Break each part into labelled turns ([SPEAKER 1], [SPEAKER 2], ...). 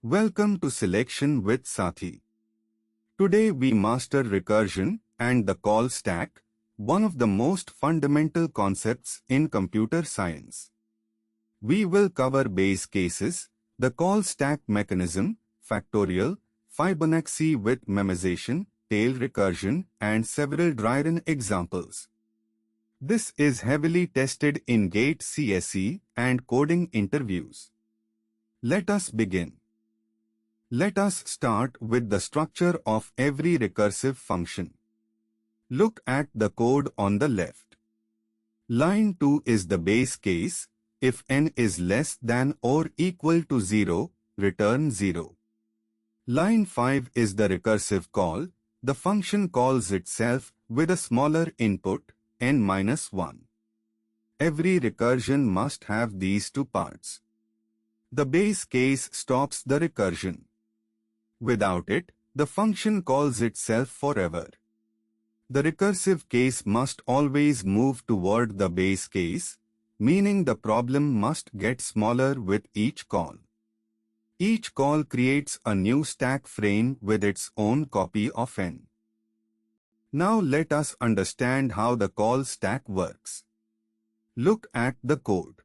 [SPEAKER 1] Welcome to Selection with Sathi. Today we master recursion and the call stack, one of the most fundamental concepts in computer science. We will cover base cases, the call stack mechanism, factorial, Fibonacci with memoization, tail recursion, and several dry-run examples. This is heavily tested in GATE CSE and coding interviews. Let us begin. Let us start with the structure of every recursive function. Look at the code on the left. Line 2 is the base case. If n is less than or equal to 0, return 0. Line 5 is the recursive call. The function calls itself with a smaller input, n-1. Every recursion must have these two parts. The base case stops the recursion. Without it, the function calls itself forever. The recursive case must always move toward the base case, meaning the problem must get smaller with each call. Each call creates a new stack frame with its own copy of n. Now let us understand how the call stack works. Look at the code.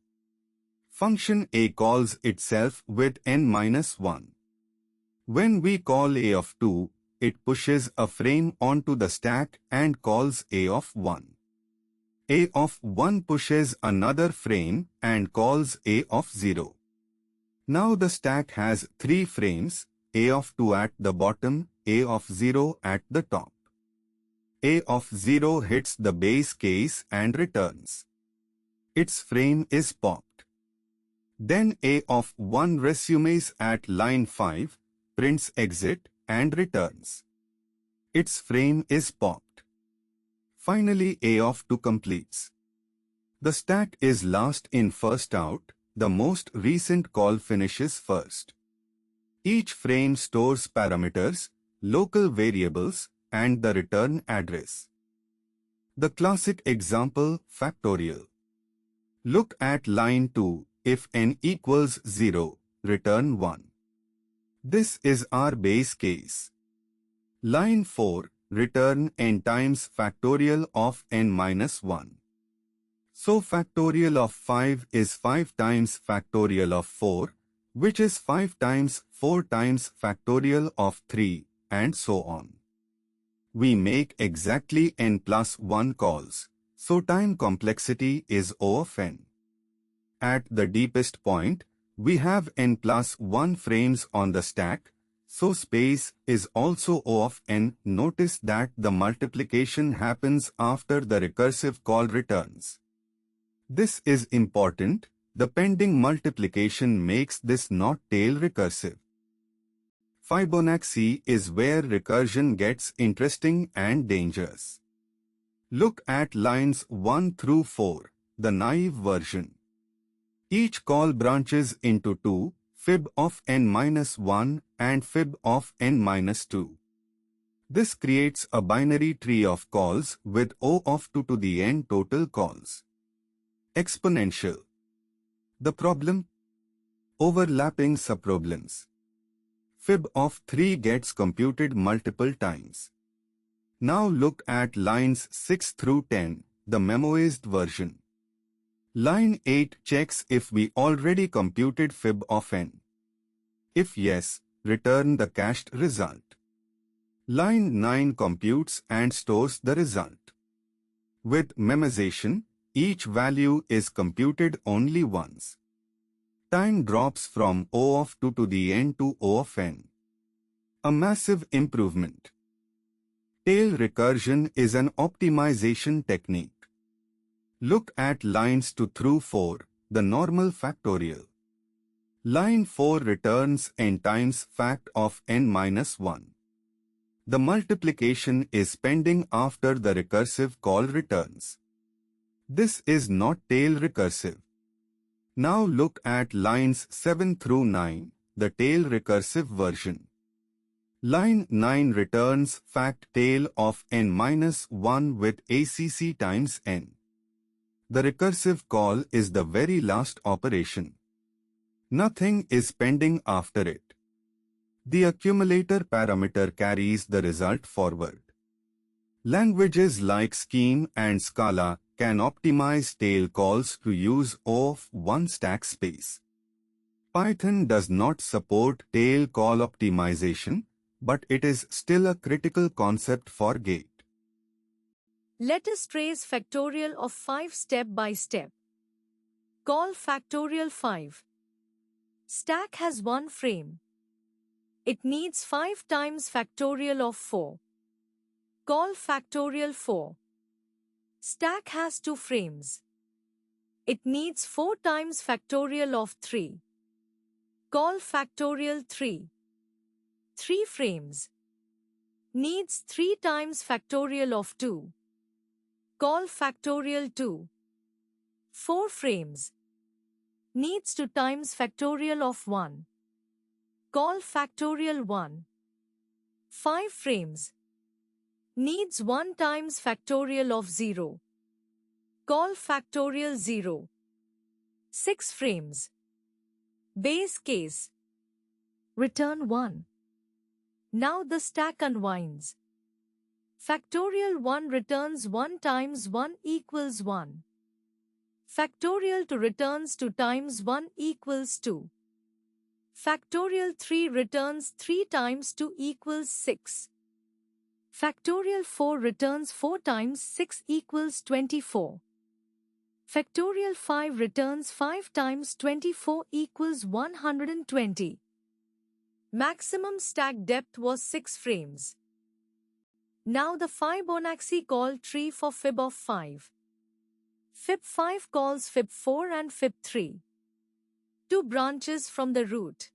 [SPEAKER 1] Function a calls itself with n-1. When we call a of 2, it pushes a frame onto the stack and calls a of 1. A of 1 pushes another frame and calls a of 0. Now the stack has 3 frames, a of 2 at the bottom, a of 0 at the top. A of 0 hits the base case and returns. Its frame is popped. Then a of 1 resumes at line 5, prints exit and returns. Its frame is popped. Finally, a of 2 completes. The stack is last in first out. The most recent call finishes first. Each frame stores parameters, local variables, and the return address. The classic example, factorial. Look at line 2. If n equals 0, return 1. This is our base case. Line 4, return n times factorial of n-1. So factorial of 5 is 5 times factorial of 4, which is 5 times 4 times factorial of 3, and so on. We make exactly n plus 1 calls, so time complexity is O of n. At the deepest point, we have n plus 1 frames on the stack, so space is also O of n. Notice that the multiplication happens after the recursive call returns. This is important. The pending multiplication makes this not tail recursive. Fibonacci is where recursion gets interesting and dangerous. Look at lines 1 through 4, the naive version. Each call branches into 2, fib of n-1 and fib of n-2. This creates a binary tree of calls with O of 2 to the n total calls. Exponential. The problem? Overlapping subproblems. Fib of 3 gets computed multiple times. Now look at lines 6 through 10, the Memoized version. Line 8 checks if we already computed fib of n. If yes, return the cached result. Line 9 computes and stores the result. With memoization, each value is computed only once. Time drops from O of 2 to the n to O of n. A massive improvement. Tail recursion is an optimization technique. Look at lines 2 through 4, the normal factorial. Line 4 returns n times fact of n-1. The multiplication is pending after the recursive call returns. This is not tail recursive. Now look at lines 7 through 9, the tail recursive version. Line 9 returns fact tail of n-1 with ACC times n. The recursive call is the very last operation. Nothing is pending after it. The accumulator parameter carries the result forward. Languages like Scheme and Scala can optimize tail calls to use of one stack space. Python does not support tail call optimization, but it is still a critical concept for Gate.
[SPEAKER 2] Let us trace factorial of 5 step by step. Call factorial 5. Stack has 1 frame. It needs 5 times factorial of 4. Call factorial 4. Stack has 2 frames. It needs 4 times factorial of 3. Call factorial 3. 3 frames. Needs 3 times factorial of 2. Call factorial 2. 4 frames. Needs 2 times factorial of 1. Call factorial 1. 5 frames. Needs 1 times factorial of 0. Call factorial 0. 6 frames. Base case. Return 1. Now the stack unwinds. Factorial 1 returns 1 times 1 equals 1. Factorial 2 returns 2 times 1 equals 2. Factorial 3 returns 3 times 2 equals 6. Factorial 4 returns 4 times 6 equals 24. Factorial 5 returns 5 times 24 equals 120. Maximum stack depth was 6 frames. Now the Fibonacci call tree for fib of 5. Fib 5 calls fib 4 and fib 3. 2 branches from the root.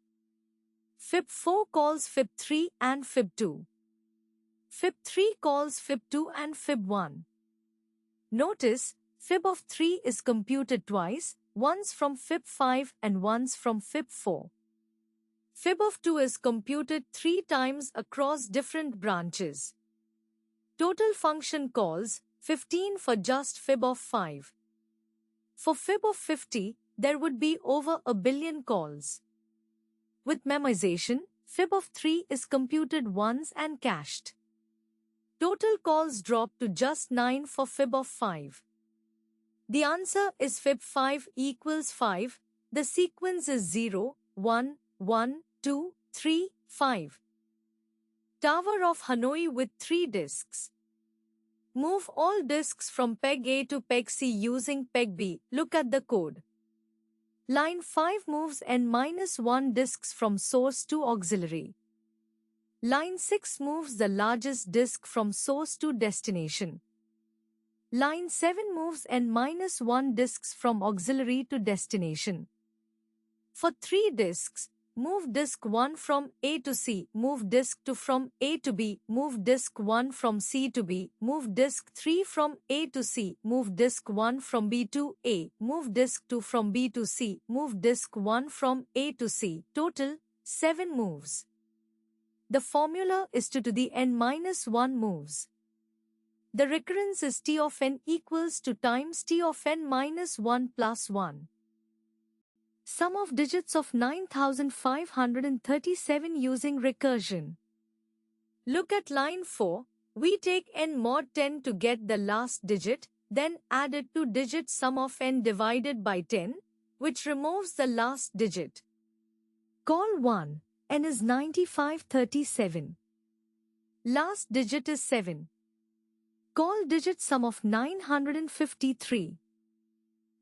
[SPEAKER 2] Fib 4 calls fib 3 and fib 2. Fib 3 calls fib 2 and fib 1. Notice, fib of 3 is computed twice, once from fib 5 and once from fib 4. Fib of 2 is computed 3 times across different branches. Total function calls 15 for just fib of 5. For fib of 50, there would be over a billion calls. With memoization, fib of 3 is computed once and cached. Total calls drop to just 9 for fib of 5. The answer is fib 5 equals 5. The sequence is 0, 1, 1, 2, 3, 5. Tower of Hanoi with 3 disks. Move all disks from peg A to peg C using peg B. Look at the code. Line 5 moves n-1 disks from source to auxiliary. Line 6 moves the largest disk from source to destination. Line 7 moves n-1 disks from auxiliary to destination. For 3 disks, move disk 1 from A to C, move disk 2 from A to B, move disk 1 from C to B, move disk 3 from A to C, move disk 1 from B to A, move disk 2 from B to C, move disk 1 from A to C. Total, 7 moves. The formula is 2 to the n-1 moves. The recurrence is T of n equals 2 times T of n-1 plus 1. Sum of digits of 9537 using recursion. Look at line 4. We take n mod 10 to get the last digit, then add it to digit sum of n divided by 10, which removes the last digit. Call 1. N is 9537. Last digit is 7. Call digit sum of 953.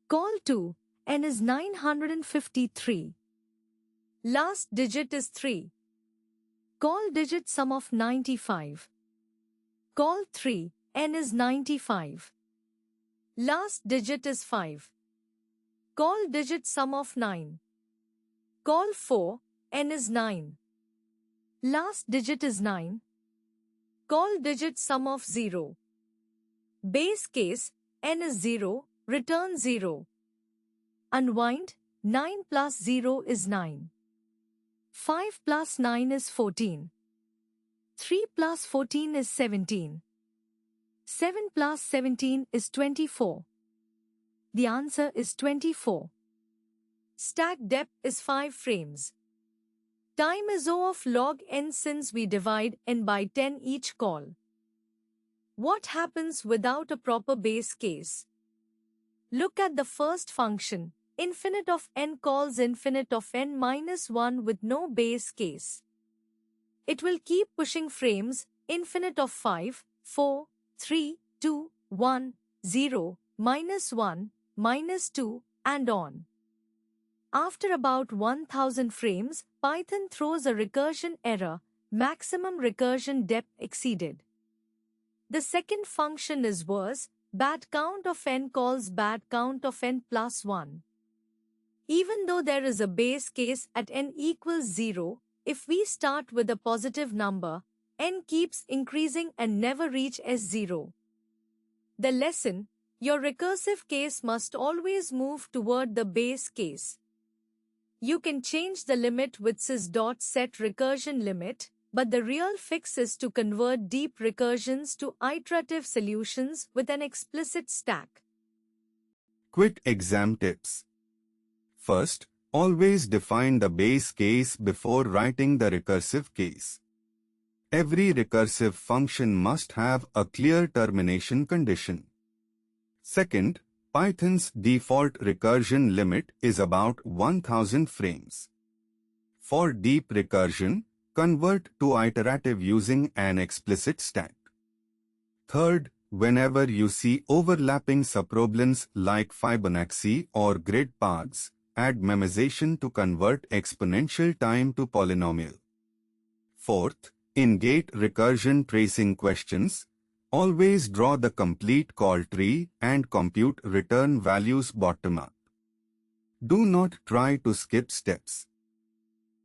[SPEAKER 2] Call 2. N is 953. Last digit is 3. Call digit sum of 95. Call 3. N is 95. Last digit is 5. Call digit sum of 9. Call 4. N is 9. Last digit is 9. Call digit sum of 0. Base case, n is 0, return 0. Unwind, 9 plus 0 is 9. 5 plus 9 is 14. 3 plus 14 is 17. 7 plus 17 is 24. The answer is 24. Stack depth is 5 frames. Time is O of log n since we divide n by 10 each call. What happens without a proper base case? Look at the first function, infinite of n calls infinite of n minus 1 with no base case. It will keep pushing frames, infinite of 5, 4, 3, 2, 1, 0, minus 1, minus 2, and on. After about 1000 frames, Python throws a recursion error, maximum recursion depth exceeded. The second function is worse, bad count of n calls bad count of n plus 1. Even though there is a base case at n equals 0, if we start with a positive number, n keeps increasing and never reach S0. The lesson: your recursive case must always move toward the base case. You can change the limit with sys.set recursion limit, but the real fix is to convert deep recursions to iterative solutions with an explicit stack.
[SPEAKER 1] Quick exam tips. First, always define the base case before writing the recursive case. Every recursive function must have a clear termination condition. Second, Python's default recursion limit is about 1000 frames. For deep recursion, convert to iterative using an explicit stack. Third, whenever you see overlapping subproblems like Fibonacci or grid paths, add memoization to convert exponential time to polynomial. Fourth, in gate recursion tracing questions, always draw the complete call tree and compute return values bottom-up. Do not try to skip steps.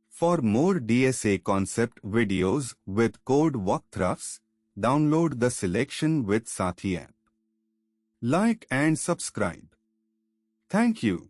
[SPEAKER 1] For more DSA concept videos with code walkthroughs, download the Selection with Sathi app. Like and subscribe. Thank you.